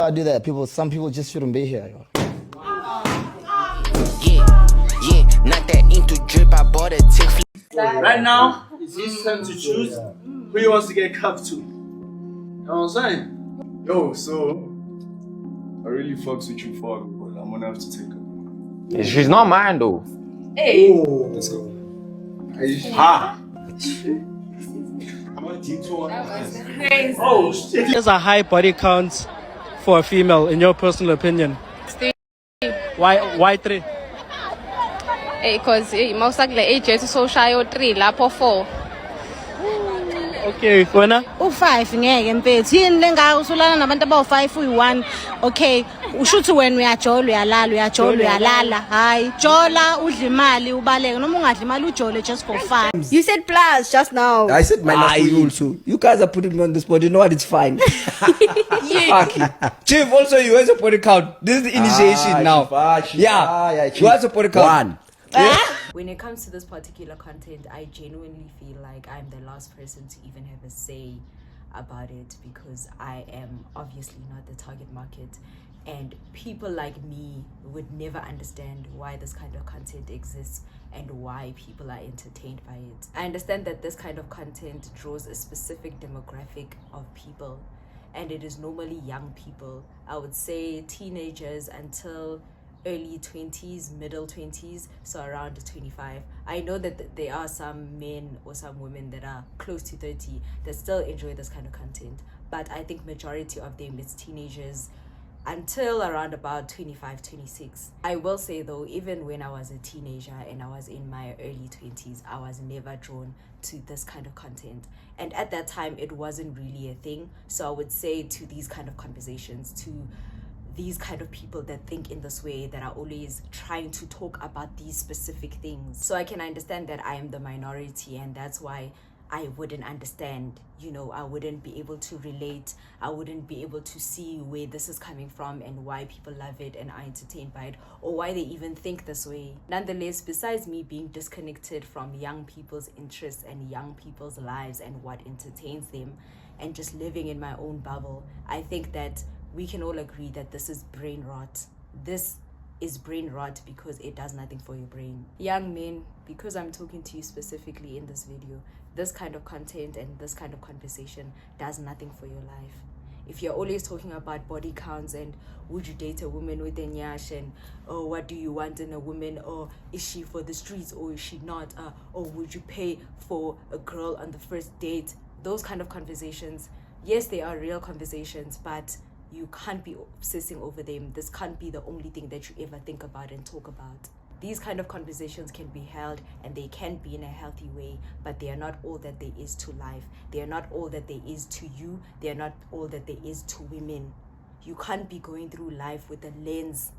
I do that. Some people just shouldn't be here. Yo. Yeah, not that into drip. I bought a tick. Right now, it's his time to choose who he wants to get cuffed to. You know what I'm saying? Yo, so I really fucks with you for but I'm gonna have to take her. She's not mine though. Hey. Oh, let's go. Ha! Crazy. Oh shit! There's a high body count for a female, in your personal opinion. Why 3? Hey, because most likely age is so shy or 3, lapho 4. Okay, wena? U5 ngeke mfethu yini lenga usulana nabantu abawu5 uyi1 okay ushuthi wena uyalala hayi jola udla imali ubaleke noma ungadla imali ujole just for fun. You said plus just now. I said minus also. You guys are putting me on the spot. You know what? It's fine. Okay. Chief, also you have a body count. This is the initiation now. You have a body count. When it comes to this particular content, I genuinely feel like I'm the last person to even have a say about it, because I am obviously not the target market, and people like me would never understand why this kind of content exists and why people are entertained by it. I understand that this kind of content draws a specific demographic of people, and it is normally young people. I would say teenagers until early 20s, middle 20s, so around 25. I know that there are some men or some women that are close to 30 that still enjoy this kind of content, but I think majority of them is teenagers until around about 25, 26. I will say though, even when I was a teenager and I was in my early 20s, I was never drawn to this kind of content, and at that time it wasn't really a thing. So I would say to these kind of conversations, to these kind of people that think in this way, that are always trying to talk about these specific things. So I can understand that I am the minority, and that's why I wouldn't understand, I wouldn't be able to relate. I wouldn't be able to see where this is coming from and why people love it and are entertained by it, or why they even think this way. Nonetheless, besides me being disconnected from young people's interests and young people's lives and what entertains them, and just living in my own bubble, I think that we can all agree that this is brain rot. This is brain rot because it does nothing for your brain. Young men, because I'm talking to you specifically in this video, this kind of content and this kind of conversation does nothing for your life. If you're always talking about body counts and would you date a woman with a nyash, and what do you want in a woman, or is she for the streets or is she not, or would you pay for a girl on the first date, those kind of conversations, yes, they are real conversations, but you can't be obsessing over them. This can't be the only thing that you ever think about and talk about. These kind of conversations can be held, and they can be in a healthy way, but they are not all that there is to life. They are not all that there is to you. They are not all that there is to women. You can't be going through life with a lens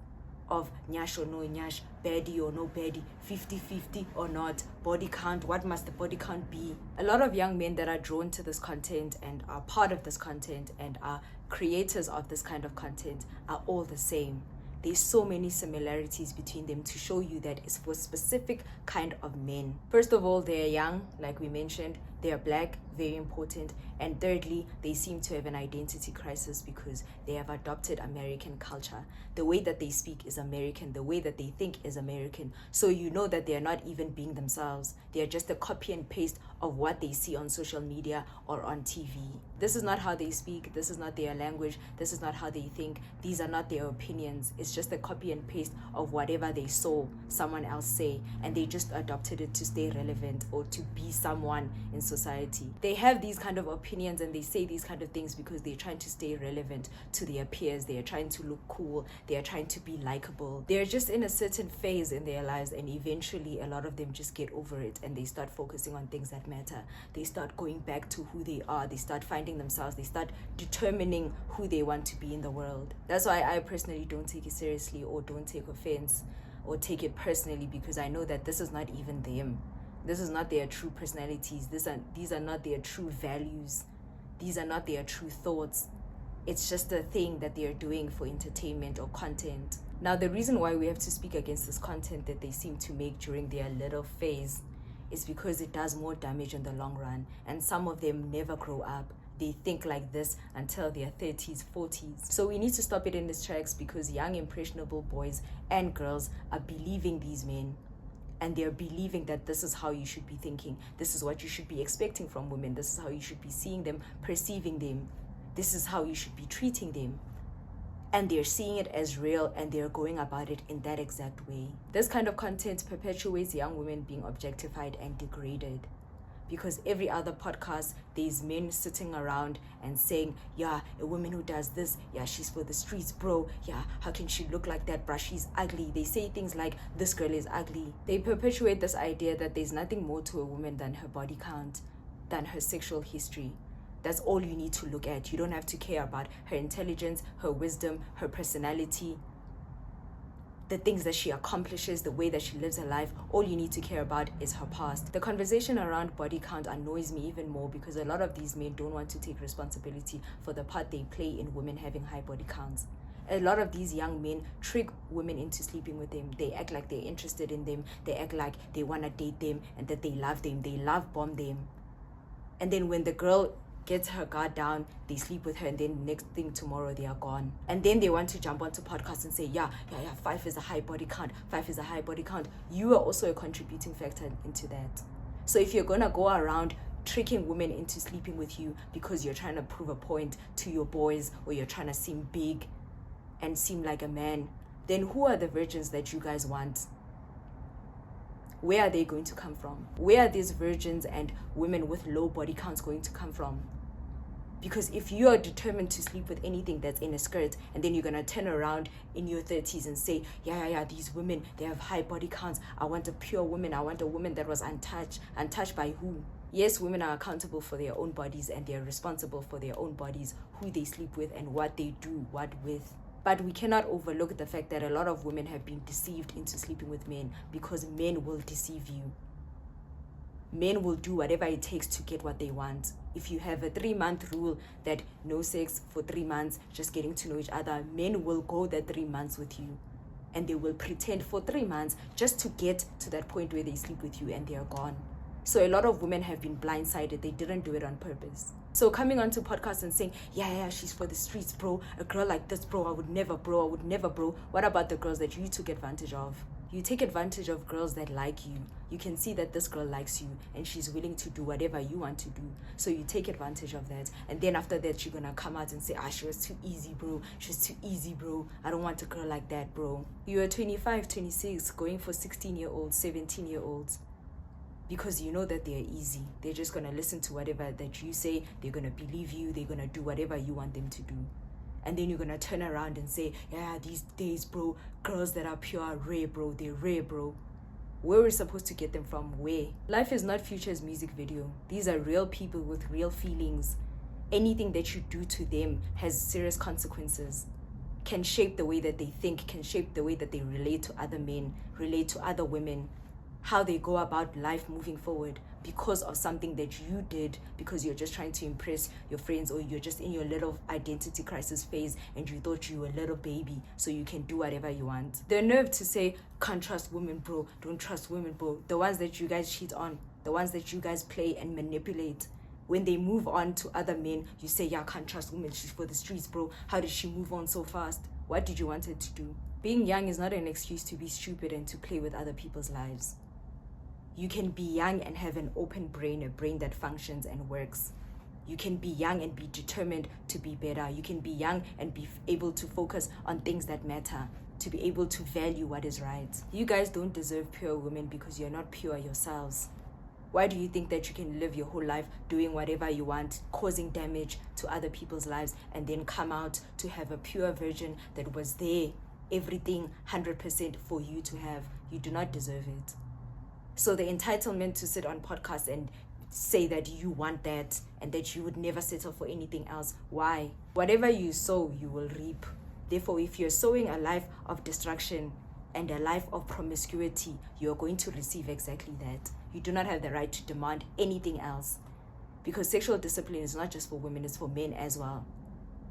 of nyash or no nyash, baddie or no baddie, 50-50 or not, body count, what must the body count be? A lot of young men that are drawn to this content and are part of this content and are creators of this kind of content are all the same. There's so many similarities between them to show you that it's for a specific kind of men. First of all, they're young, like we mentioned. They are black, very important. And thirdly, they seem to have an identity crisis because they have adopted American culture. The way that they speak is American. The way that they think is American. So you know that they are not even being themselves. They are just a copy and paste of what they see on social media or on TV. This is not how they speak. This is not their language. This is not how they think. These are not their opinions. It's just a copy and paste of whatever they saw someone else say, and they just adopted it to stay relevant or to be someone in society. They have these kind of opinions and they say these kind of things because they're trying to stay relevant to their peers. They are trying to look cool. They are trying to be likable. They're just in a certain phase in their lives, and eventually a lot of them just get over it and they start focusing on things that matter. They start going back to who they are. They start finding themselves. They start determining who they want to be in the world. That's why I personally don't take it seriously or don't take offense or take it personally, because I know that this is not even them. This is not their true personalities. These are not their true values. These are not their true thoughts. It's just a thing that they are doing for entertainment or content. Now, the reason why we have to speak against this content that they seem to make during their little phase is because it does more damage in the long run, and some of them never grow up. they think like this until their 30s, 40s. So we need to stop it in its tracks, because young impressionable boys and girls are believing these men, and they're believing that this is how you should be thinking. This is what you should be expecting from women. This is how you should be seeing them, perceiving them. This is how you should be treating them. And they're seeing it as real, and they're going about it in that exact way. This kind of content perpetuates young women being objectified and degraded. Because every other podcast, there's men sitting around and saying, yeah, a woman who does this, yeah, she's for the streets, bro. Yeah, how can she look like that, bruh? She's ugly. They say things like, this girl is ugly. They perpetuate this idea that there's nothing more to a woman than her body count, than her sexual history. That's all you need to look at. You don't have to care about her intelligence, her wisdom, her personality, the things that she accomplishes, the way that she lives her life. All you need to care about is her past. The conversation around body count annoys me even more, because a lot of these men don't want to take responsibility for the part they play in women having high body counts. A lot of these young men trick women into sleeping with them. They act like they're interested in them. They act like they want to date them and that they love them. They love bomb them. And then when the girl gets her guard down, they sleep with her, and then next thing tomorrow they are gone. And then they want to jump onto podcasts and say, yeah, 5 is a high body count, 5 is a high body count. You are also a contributing factor into that. So if you're gonna go around tricking women into sleeping with you because you're trying to prove a point to your boys, or you're trying to seem big and seem like a man, then who are the virgins that you guys want? Where are they going to come from? Where are these virgins and women with low body counts going to come from? Because if you are determined to sleep with anything that's in a skirt, and then you're going to turn around in your 30s and say, yeah, these women, they have high body counts. I want a pure woman. I want a woman that was untouched. Untouched by who? Yes, women are accountable for their own bodies, and they're responsible for their own bodies, who they sleep with and what they do, what with. But we cannot overlook the fact that a lot of women have been deceived into sleeping with men, because men will deceive you. Men will do whatever it takes to get what they want. If you have a 3-month rule that no sex for 3 months, just getting to know each other, men will go that 3 months with you. And they will pretend for 3 months just to get to that point where they sleep with you and they are gone. So a lot of women have been blindsided. They didn't do it on purpose. So coming onto podcasts and saying, yeah, she's for the streets, bro. A girl like this, bro, I would never, bro. What about the girls that you took advantage of? You take advantage of girls that like you. You can see that this girl likes you and she's willing to do whatever you want to do. So you take advantage of that. And then after that, you're going to come out and say, she was too easy, bro. She was too easy, bro. I don't want a girl like that, bro. You are 25, 26, going for 16-year-olds, 17-year-olds. Because you know that they're easy. They're just going to listen to whatever that you say. They're going to believe you. They're going to do whatever you want them to do. And then you're going to turn around and say, yeah, these days, bro, girls that are pure are rare, bro. They're rare, bro. Where we're supposed to get them from? Where? Life is not Future's music video. These are real people with real feelings. Anything that you do to them has serious consequences. Can shape the way that they think, can shape the way that they relate to other men, relate to other women, how they go about life moving forward, because of something that you did, because you're just trying to impress your friends, or you're just in your little identity crisis phase and you thought you were a little baby so you can do whatever you want. The nerve to say, can't trust women, bro, don't trust women, bro. The ones that you guys cheat on, the ones that you guys play and manipulate. When they move on to other men, you say, yeah, can't trust women, she's for the streets, bro. How did she move on so fast? What did you want her to do? Being young is not an excuse to be stupid and to play with other people's lives. You can be young and have an open brain, a brain that functions and works. You can be young and be determined to be better. You can be young and be able to focus on things that matter, to be able to value what is right. You guys don't deserve pure women because you're not pure yourselves. Why do you think that you can live your whole life doing whatever you want, causing damage to other people's lives, and then come out to have a pure virgin that was there, everything 100% for you to have? You do not deserve it. So the entitlement to sit on podcasts and say that you want that and that you would never settle for anything else. Why? Whatever you sow, you will reap. Therefore, if you're sowing a life of destruction and a life of promiscuity, you're going to receive exactly that. You do not have the right to demand anything else, because sexual discipline is not just for women, it's for men as well.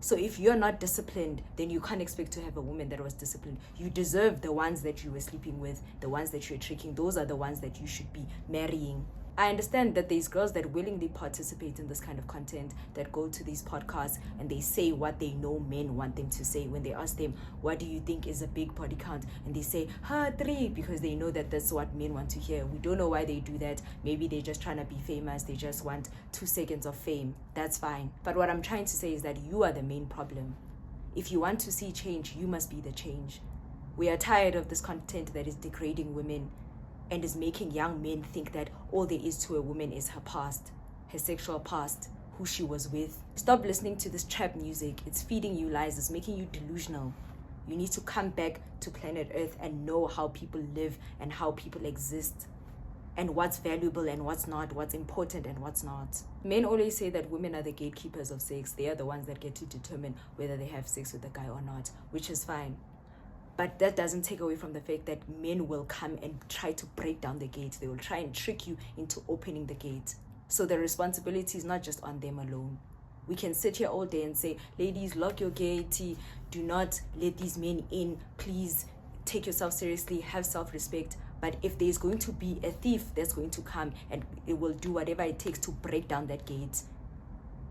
So if you're not disciplined, then you can't expect to have a woman that was disciplined. You deserve the ones that you were sleeping with, the ones that you're tricking. Those are the ones that you should be marrying. I understand that there's girls that willingly participate in this kind of content, that go to these podcasts and they say what they know men want them to say. When they ask them, what do you think is a big body count? And they say, 3, because they know that that's what men want to hear. We don't know why they do that. Maybe they're just trying to be famous. They just want 2 seconds of fame. That's fine. But what I'm trying to say is that you are the main problem. If you want to see change, you must be the change. We are tired of this content that is degrading women and is making young men think that all there is to a woman is her past, her sexual past, who she was with. Stop listening to this trap music. It's feeding you lies. It's making you delusional. You need to come back to planet Earth and know how people live and how people exist, and what's valuable and what's not, what's important and what's not. Men always say that women are the gatekeepers of sex. They are the ones that get to determine whether they have sex with a guy or not, which is fine. But that doesn't take away from the fact that men will come and try to break down the gate. They will try and trick you into opening the gate. So the responsibility is not just on them alone. We can sit here all day and say, ladies, lock your gate. Do not let these men in. Please take yourself seriously. Have self-respect. But if there's going to be a thief that's going to come and it will do whatever it takes to break down that gate,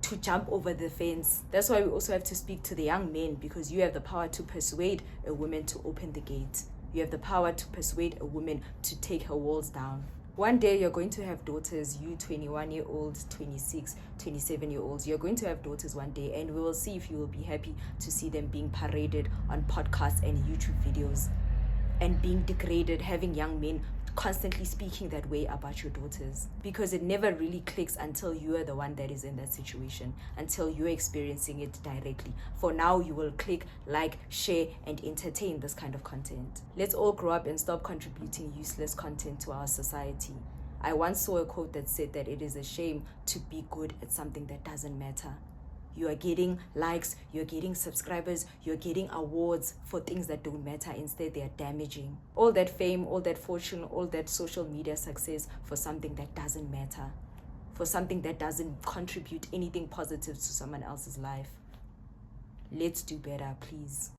to jump over the fence. That's why we also have to speak to the young men, because you have the power to persuade a woman to open the gate. You have the power to persuade a woman to take her walls down. One day you're going to have daughters, you 21-year-olds, 26, 27-year-olds. You're going to have daughters one day, and we will see if you will be happy to see them being paraded on podcasts and YouTube videos and being degraded, having young men constantly speaking that way about your daughters, because it never really clicks until you are the one that is in that situation, until you're experiencing it directly. For now, you will click, like, share, and entertain this kind of content. Let's all grow up and stop contributing useless content to our society. I once saw a quote that said that it is a shame to be good at something that doesn't matter. You are getting likes, you're getting subscribers, you're getting awards for things that don't matter. Instead, they are damaging. All that fame, all that fortune, all that social media success for something that doesn't matter, for something that doesn't contribute anything positive to someone else's life. Let's do better, please.